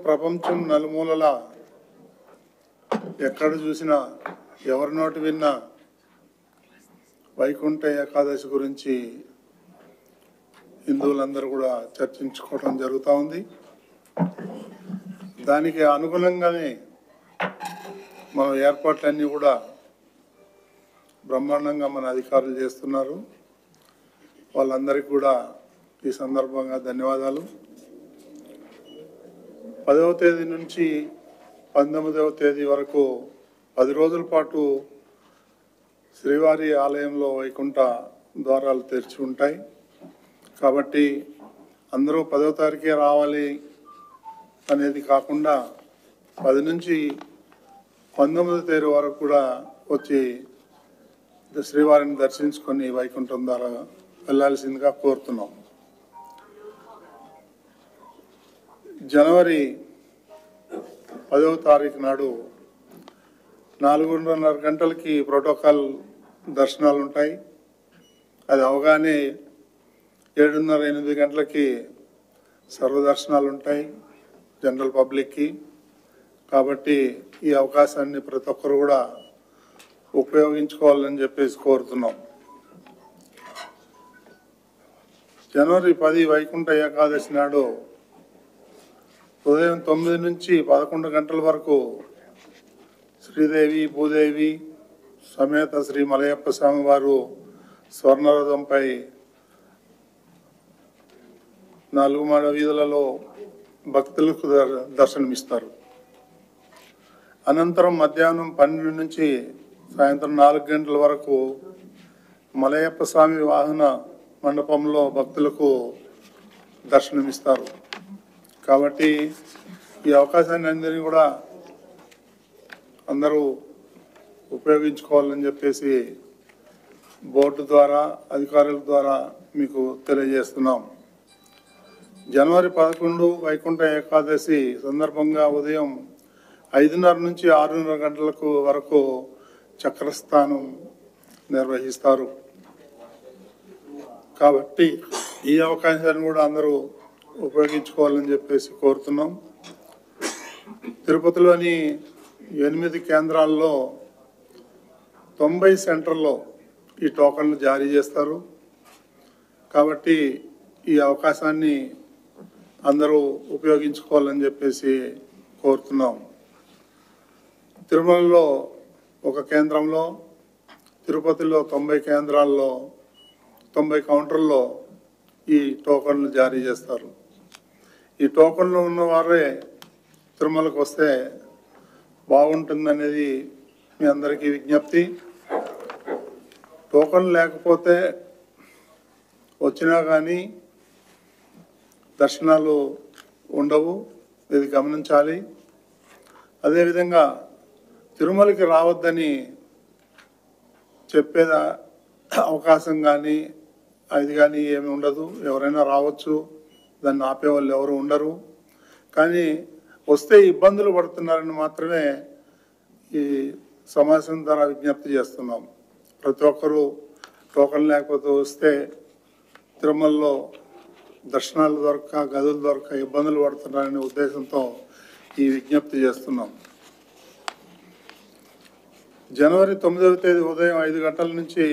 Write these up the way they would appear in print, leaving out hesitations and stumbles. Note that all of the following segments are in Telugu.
ప్రపంచం నలుమూలల ఎక్కడ చూసినా ఎవరి నోటి విన్నా వైకుంఠ ఏకాదశి గురించి హిందువులందరూ కూడా చర్చించుకోవడం జరుగుతూ ఉంది. దానికి అనుగుణంగానే మన ఏర్పాట్లన్నీ కూడా బ్రహ్మాండంగా మన అధికారులు చేస్తున్నారు. వాళ్ళందరికీ కూడా ఈ సందర్భంగా ధన్యవాదాలు. 10వ తేదీ నుంచి 19వ తేదీ వరకు 10 రోజుల పాటు శ్రీవారి ఆలయంలో వైకుంఠ ద్వారాలు తెరిచి ఉంటాయి. కాబట్టి అందరూ 10వ తారీఖే రావాలి అనేది కాకుండా 10 నుంచి 19వ తేదీ వరకు కూడా వచ్చి శ్రీవారిని దర్శించుకొని వైకుంఠం ద్వారా వెళ్ళాల్సిందిగా కోరుతున్నాం. జనవరి 10వ తారీఖు నాడు 4:30 గంటలకి ప్రోటోకాల్ దర్శనాలు ఉంటాయి. అది అవగానే 7:30-8 గంటలకి సర్వదర్శనాలు ఉంటాయి జనరల్ పబ్లిక్కి. కాబట్టి ఈ అవకాశాన్ని ప్రతి ఒక్కరు కూడా ఉపయోగించుకోవాలని చెప్పేసి కోరుతున్నాం. జనవరి 10 వైకుంఠ ఏకాదశి నాడు ఉదయం 9 నుంచి 11 గంటల వరకు శ్రీదేవి భూదేవి సమేత శ్రీ మలయప్ప స్వామి వారు స్వర్ణరథంపై 4 మాడ వీధులలో భక్తులకు దర్శనమిస్తారు. అనంతరం మధ్యాహ్నం 12 నుంచి సాయంత్రం 4 గంటల వరకు మలయప్ప స్వామి వాహన మండపంలో భక్తులకు దర్శనమిస్తారు. కాబట్టి ఈ అవకాశాన్ని అందరినీ కూడా అందరూ ఉపయోగించుకోవాలని చెప్పేసి బోర్డు ద్వారా అధికారుల ద్వారా మీకు తెలియజేస్తున్నాం. జనవరి 11 వైకుంఠ ఏకాదశి సందర్భంగా ఉదయం 5:30 నుంచి 6:30 గంటలకు వరకు చక్రస్థానం నిర్వహిస్తారు. కాబట్టి ఈ అవకాశాన్ని కూడా అందరూ ఉపయోగించుకోవాలని చెప్పేసి కోరుతున్నాం. తిరుపతిలోని 8 కేంద్రాల్లో 90 సెంటర్లో ఈ టోకన్లు జారీ చేస్తారు. కాబట్టి ఈ అవకాశాన్ని అందరూ ఉపయోగించుకోవాలని చెప్పేసి కోరుతున్నాం. తిరుమలలో 1 కేంద్రంలో, తిరుపతిలో 90 కేంద్రాల్లో 90 కౌంటర్లో ఈ టోకన్లు జారీ చేస్తారు. ఈ టోకన్లు ఉన్నవారే తిరుమలకు వస్తే బాగుంటుందనేది మీ అందరికీ విజ్ఞప్తి. టోకన్ లేకపోతే వచ్చినా కానీ దర్శనాలు ఉండవు, ఇది గమనించాలి. అదేవిధంగా తిరుమలకి రావద్దని చెప్పేదా అవకాశం కానీ అది కానీ ఏమి ఉండదు. ఎవరైనా రావచ్చు, దాన్ని ఆపేవాళ్ళు ఎవరు ఉండరు. కానీ వస్తే ఇబ్బందులు పడుతున్నారని మాత్రమే ఈ సమావేశం ద్వారా విజ్ఞప్తి చేస్తున్నాం. ప్రతి ఒక్కరూ టోకన్ లేకపోతే వస్తే తిరుమలలో దర్శనాలు దొరక గదులు దొరక ఇబ్బందులు పడుతున్నారనే ఉద్దేశంతో ఈ విజ్ఞప్తి చేస్తున్నాం. జనవరి 9వ తేదీ ఉదయం 5 గంటల నుంచి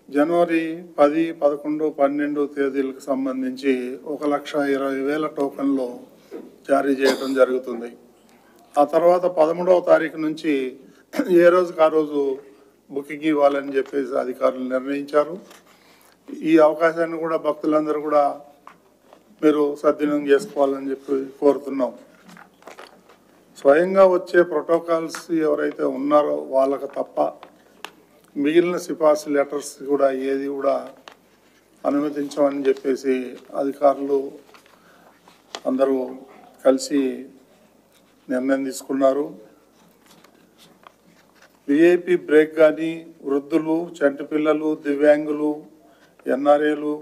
జనవరి 10, 11, 12 తేదీలకు సంబంధించి 1,20,000 టోకన్లు జారీ చేయడం జరుగుతుంది. ఆ తర్వాత 13వ తారీఖు నుంచి ఏ రోజుకి ఆ రోజు బుకింగ్ ఇవ్వాలని చెప్పేసి అధికారులు నిర్ణయించారు. ఈ అవకాశాన్ని కూడా భక్తులందరూ కూడా మీరు సద్వినియోగం చేసుకోవాలని చెప్పి కోరుతున్నాం. స్వయంగా వచ్చే ప్రోటోకాల్స్ ఎవరైతే ఉన్నారో వాళ్ళకు తప్ప మిగిలిన సిఫార్సు లెటర్స్ కూడా ఏది కూడా అనుమతించమని చెప్పేసి అధికారులు అందరూ కలిసి నిర్ణయం తీసుకున్నారు. విఐపి బ్రేక్ కానీ వృద్ధులు, చంటి పిల్లలు, దివ్యాంగులు, ఎన్ఆర్ఏలు,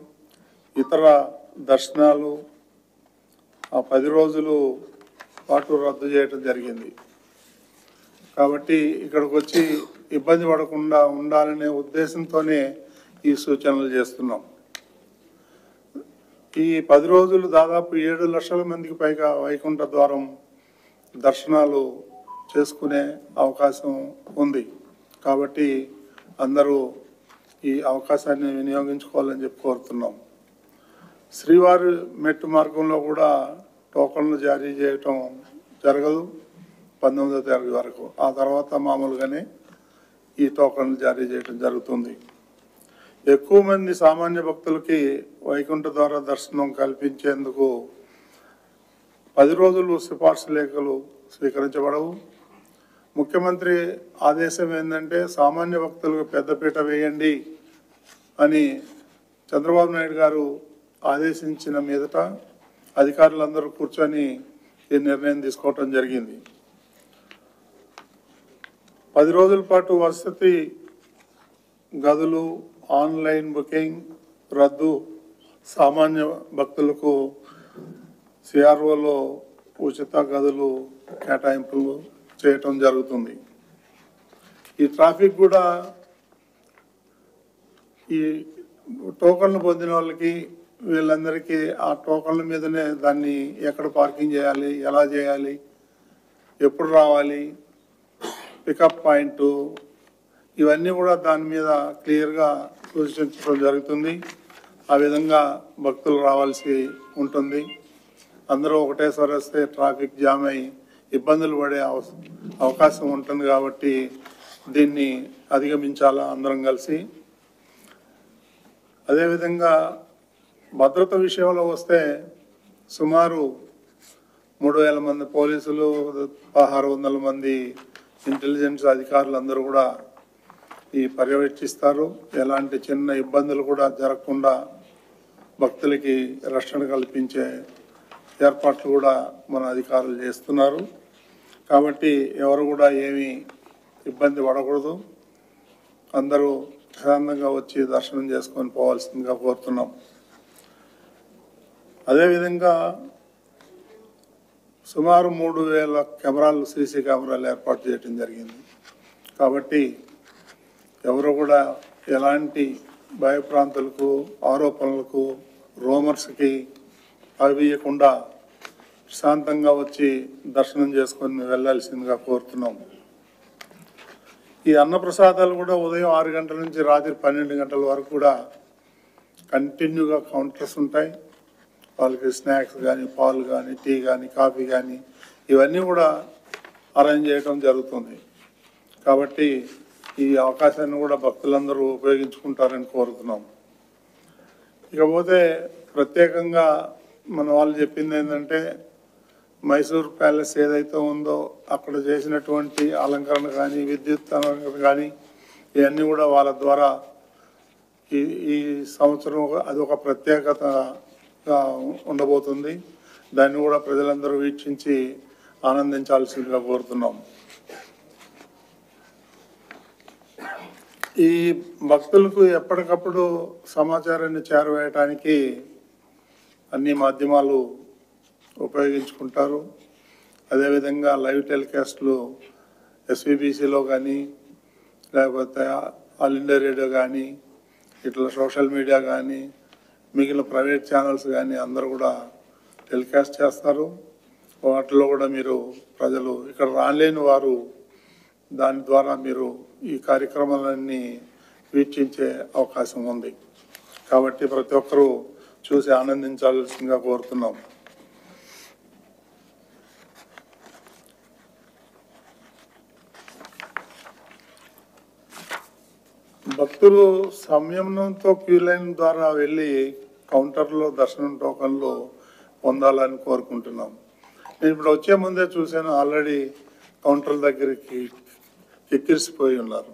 ఇతర దర్శనాలు ఆ 10 రోజులు పాటు రద్దు చేయడం జరిగింది. కాబట్టి ఇక్కడికి వచ్చి ఇబ్బంది పడకుండా ఉండాలనే ఉద్దేశంతోనే ఈ సూచనలు చేస్తున్నాం. ఈ 10 రోజులు దాదాపు 7 లక్షల మందికి పైగా వైకుంఠ ద్వారం దర్శనాలు చేసుకునే అవకాశం ఉంది. కాబట్టి అందరూ ఈ అవకాశాన్ని వినియోగించుకోవాలని చెప్పి కోరుతున్నాం. శ్రీవారి మెట్టు మార్గంలో కూడా టోకన్లు జారీ చేయటం జరగదు 19వ తారీఖు వరకు. ఆ తర్వాత మామూలుగానే ఈ టోకన్లు జారీ చేయడం జరుగుతుంది. ఎక్కువ మంది సామాన్య భక్తులకి వైకుంఠ ద్వార దర్శనం కల్పించేందుకు 10 రోజులు సిఫార్సు లేఖలు స్వీకరించబడవు. ముఖ్యమంత్రి ఆదేశం ఏంటంటే సామాన్య భక్తులకు పెద్దపీట వేయండి అని చంద్రబాబు నాయుడు గారు ఆదేశించిన మీదట అధికారులందరూ కూర్చొని ఈ నిర్ణయం తీసుకోవటం జరిగింది. 10 రోజుల పాటు వసతి గదులు, ఆన్లైన్ బుకింగ్ రద్దు, సామాన్య భక్తులకు సిఆర్ఓలో ఉచిత గదులు కేటాయింపులు చేయటం జరుగుతుంది. ఈ ట్రాఫిక్ కూడా ఈ టోకన్లు పొందిన వాళ్ళకి వీళ్ళందరికీ ఆ టోకన్ల మీదనే దాన్ని ఎక్కడ పార్కింగ్ చేయాలి, ఎలా చేయాలి, ఎప్పుడు రావాలి, పికప్ పాయింట్, ఇవన్నీ కూడా దాని మీద క్లియర్గా సూచించడం జరుగుతుంది. ఆ విధంగా భక్తులు రావాల్సి ఉంటుంది. అందరూ ఒకటేసారి వస్తే ట్రాఫిక్ జామ్ అయి ఇబ్బందులు పడే అవకాశం ఉంటుంది. కాబట్టి దీన్ని అధిగమించాలా అందరం కలిసి. అదేవిధంగా భద్రత విషయంలో వస్తే సుమారు 3,000 మంది పోలీసులు, 1600 మంది ఇంటెలిజెన్స్ అధికారులు అందరూ కూడా ఈ పర్యవేక్షిస్తారు. ఎలాంటి చిన్న ఇబ్బందులు కూడా జరగకుండా భక్తులకి రక్షణ కల్పించే ఏర్పాట్లు కూడా మన అధికారులు చేస్తున్నారు. కాబట్టి ఎవరు కూడా ఏమీ ఇబ్బంది పడకూడదు. అందరూ ప్రశాంతంగా వచ్చి దర్శనం చేసుకొని పోవాల్సిందిగా కోరుతున్నాం. అదేవిధంగా సుమారు 3,000 కెమెరాలు, సీసీ కెమెరాలు ఏర్పాటు చేయడం జరిగింది. కాబట్టి ఎవరు కూడా ఎలాంటి భయప్రాంతులకు, ఆరోపణలకు, రూమర్స్కి అవియకుండా ప్రశాంతంగా వచ్చి దర్శనం చేసుకొని వెళ్ళాల్సిందిగా కోరుతున్నాం. ఈ అన్నప్రసాదాలు కూడా ఉదయం 6 గంటల నుంచి రాత్రి 12 గంటల వరకు కూడా కంటిన్యూగా కౌంటర్స్ ఉంటాయి. వాళ్ళకి స్నాక్స్ కానీ, పాలు కానీ, టీ కానీ, కాఫీ కానీ ఇవన్నీ కూడా అరేంజ్ చేయడం జరుగుతుంది. కాబట్టి ఈ అవకాశాన్ని కూడా భక్తులందరూ ఉపయోగించుకుంటారని కోరుతున్నాం. ఇకపోతే ప్రత్యేకంగా మన వాళ్ళు చెప్పింది ఏంటంటే మైసూర్ ప్యాలెస్ ఏదైతే ఉందో అక్కడ చేసినటువంటి అలంకరణ కానీ, విద్యుత్ అలంకరణ కానీ ఇవన్నీ కూడా వాళ్ళ ద్వారా ఈ సంవత్సరం అది ఒక ప్రత్యేకతగా ఉండబోతుంది. దాన్ని కూడా ప్రజలందరూ వీక్షించి ఆనందించాల్సిందిగా కోరుతున్నాం. ఈ భక్తులకు ఎప్పటికప్పుడు సమాచారాన్ని చేరవేయటానికి అన్ని మాధ్యమాలు ఉపయోగించుకుంటారు. అదేవిధంగా లైవ్ టెలికాస్ట్లు ఎస్వీబీసీలో కానీ, లేకపోతే ఆల్ ఇండియా రేడియో కానీ, ఇట్లా సోషల్ మీడియా కానీ, మిగిలిన ప్రైవేట్ ఛానల్స్ కానీ అందరూ కూడా టెలికాస్ట్ చేస్తారు. వాటిలో కూడా మీరు ప్రజలు ఇక్కడ రాలేని వారు దాని ద్వారా మీరు ఈ కార్యక్రమాలన్నీ వీక్షించే అవకాశం ఉంది. కాబట్టి ప్రతి ఒక్కరూ చూసి ఆనందించాల్సిందిగా కోరుతున్నాం. భక్తులు సంయమనంతో క్యూ లైన్ ద్వారా వెళ్ళి కౌంటర్లో దర్శనం టోకన్లు పొందాలని కోరుకుంటున్నాం. నేను ఇప్పుడు వచ్చే ముందే చూశాను, ఆల్రెడీ కౌంటర్ దగ్గరికి ఎక్కిరిసిపోయి ఉన్నారు.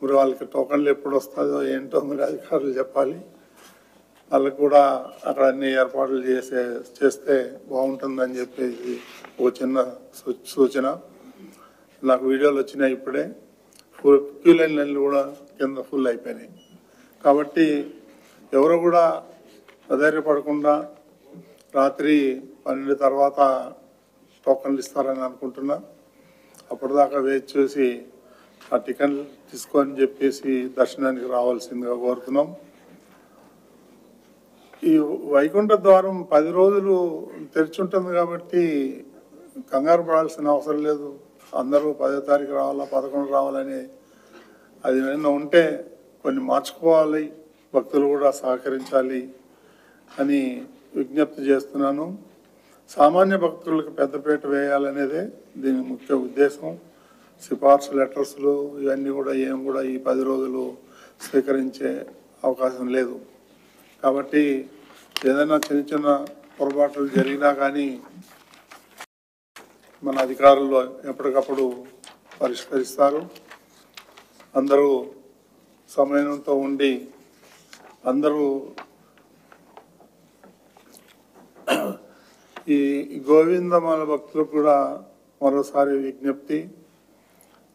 మరి వాళ్ళకి టోకన్లు ఎప్పుడు వస్తుందో ఏంటో మీరు అధికారులు చెప్పాలి. వాళ్ళకు కూడా అక్కడ అన్ని ఏర్పాట్లు చేస్తే బాగుంటుందని చెప్పేసి ఒక చిన్న సూచన. నాకు వీడియోలు వచ్చినాయి ఇప్పుడే. క్యూ లైన్లు కూడా కింద ఫుల్ అయిపోయినాయి. కాబట్టి ఎవరు కూడా అధైర్యపడకుండా రాత్రి 12 తర్వాత టోకన్లు ఇస్తారని అనుకుంటున్నా. అప్పటిదాకా వేచి చూసి ఆ టికెట్లు తీసుకొని చెప్పేసి దర్శనానికి రావాల్సిందిగా కోరుతున్నాం. ఈ వైకుంఠ ద్వారం 10 రోజులు తెరిచి ఉంటుంది కాబట్టి కంగారు పడాల్సిన అవసరం లేదు. అందరూ 10వ తారీఖు రావాలా 11 రావాలని అది ఏమైనా ఉంటే కొన్ని మార్చుకోవాలి, భక్తులు కూడా సహకరించాలి అని విజ్ఞప్తి చేస్తున్నాను. సామాన్య భక్తులకు పెద్దపీట వేయాలనేదే దీని ముఖ్య ఉద్దేశం. సిఫార్సు లెటర్స్లు ఇవన్నీ కూడా ఈ 10 రోజులు స్వీకరించే అవకాశం లేదు. కాబట్టి ఏదైనా చిన్న చిన్న పొరపాట్లు జరిగినా కానీ మన అధికారులు ఎప్పటికప్పుడు పరిష్కరిస్తారు. అందరూ సమయంతో ఉండి అందరూ ఈ గోవిందమాల భక్తులకు కూడా మరోసారి విజ్ఞప్తి,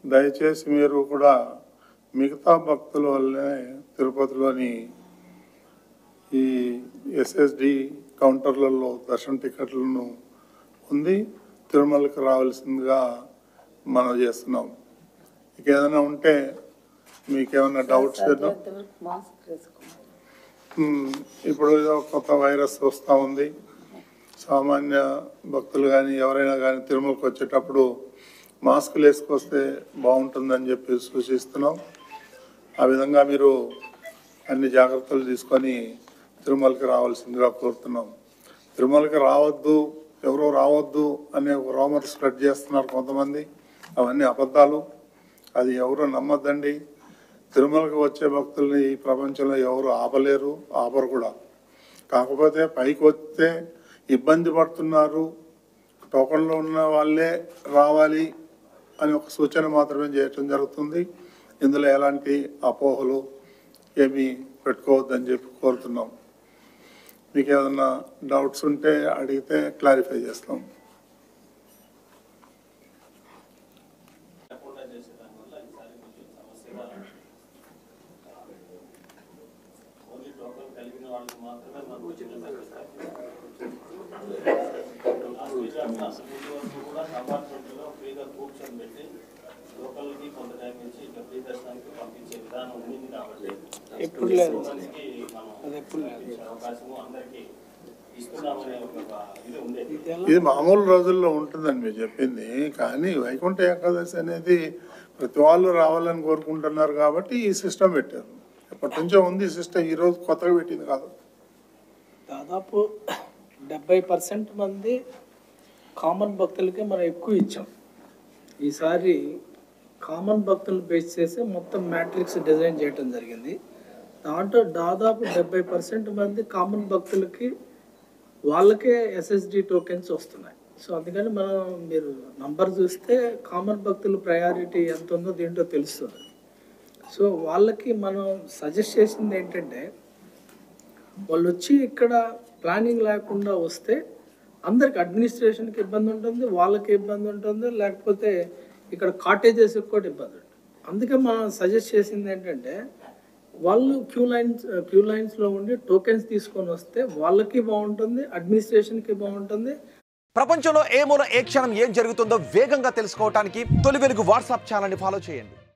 దయచేసి మీరు కూడా మిగతా భక్తుల వల్లే తిరుపతిలోని ఈ SSD కౌంటర్లలో దర్శన టికెట్లను ఉంది తిరుమలకు రావాల్సిందిగా మనం చేస్తున్నాం. ఇక ఏదైనా ఉంటే మీకేమైనా డౌట్స్ ఇప్పుడు ఏదో కొత్త వైరస్ వస్తూ ఉంది. సామాన్య భక్తులు కానీ ఎవరైనా కానీ తిరుమలకు వచ్చేటప్పుడు మాస్కులు వేసుకొస్తే బాగుంటుందని చెప్పి సూచిస్తున్నాం. ఆ విధంగా మీరు అన్ని జాగ్రత్తలు తీసుకొని తిరుమలకి రావాల్సిందిగా కోరుతున్నాం. తిరుమలకి రావద్దు, ఎవరో రావద్దు అనే రూమర్ స్ప్రెడ్ చేస్తున్నారు కొంతమంది. అవన్నీ అబద్ధాలు. అది ఎవరు నమ్మద్దండి. తిరుమలకి వచ్చే భక్తుల్ని ఈ ప్రపంచంలో ఎవరు ఆపలేరు, ఆపరు కూడా. కాకపోతే పైకి వస్తే ఇబ్బంది పడుతున్నారు, టోకన్లో ఉన్న వాళ్ళే రావాలి అని ఒక సూచన మాత్రమే చేయటం జరుగుతుంది. ఇందులో ఎలాంటి అపోహలు ఏమీ పెట్టుకోవద్దని చెప్పి కోరుతున్నాం. మీకు ఏదన్నా డౌట్స్ ఉంటే అడిగితే క్లారిఫై చేస్తాం. ఎప్పుడు లేదు, ఇది మామూలు రోజుల్లో ఉంటుందని మీరు చెప్పింది. కానీ వైకుంఠ ఏకాదశి అనేది ప్రతి వాళ్ళు రావాలని కోరుకుంటున్నారు కాబట్టి ఈ సిస్టమ్ పెట్టారు. ఎప్పటి నుంచో ఉంది సిస్టమ్, ఈ రోజు కొత్తగా పెట్టింది కాదు. దాదాపు 70% మంది కామన్ భక్తులకే మనం ఎక్కువ ఇచ్చాం. ఈసారి కామన్ భక్తులను బేస్ చేసి మొత్తం మ్యాట్రిక్స్ డిజైన్ చేయడం జరిగింది. దాంట్లో దాదాపు 70% మంది కామన్ భక్తులకి వాళ్ళకే SSD టోకెన్స్ వస్తున్నాయి. సో అందుకని మీరు నంబర్ చూస్తే కామన్ భక్తుల ప్రయారిటీ ఎంత ఉందో దీంట్లో తెలుస్తుంది. సో వాళ్ళకి మనం సజెస్ట్ చేసింది ఏంటంటే, వాళ్ళు వచ్చి ఇక్కడ ప్లానింగ్ లేకుండా వస్తే అందరికి అడ్మినిస్ట్రేషన్కి ఇబ్బంది ఉంటుంది, వాళ్ళకి ఇబ్బంది ఉంటుంది, లేకపోతే ఇక్కడ కాటేజెస్కి కూడా ఇబ్బంది ఉంటుంది. అందుకే మనం సజెస్ట్ చేసింది ఏంటంటే, వాళ్ళు క్యూ లైన్స్లో ఉండి టోకెన్స్ తీసుకొని వస్తే వాళ్ళకి బాగుంటుంది, అడ్మినిస్ట్రేషన్కి బాగుంటుంది. ప్రపంచంలో ఏ మూల ఏ క్షణం ఏం జరుగుతుందో వేగంగా తెలుసుకోవడానికి తొలి వెలుగు వాట్సాప్ ఛానల్ని ఫాలో చేయండి.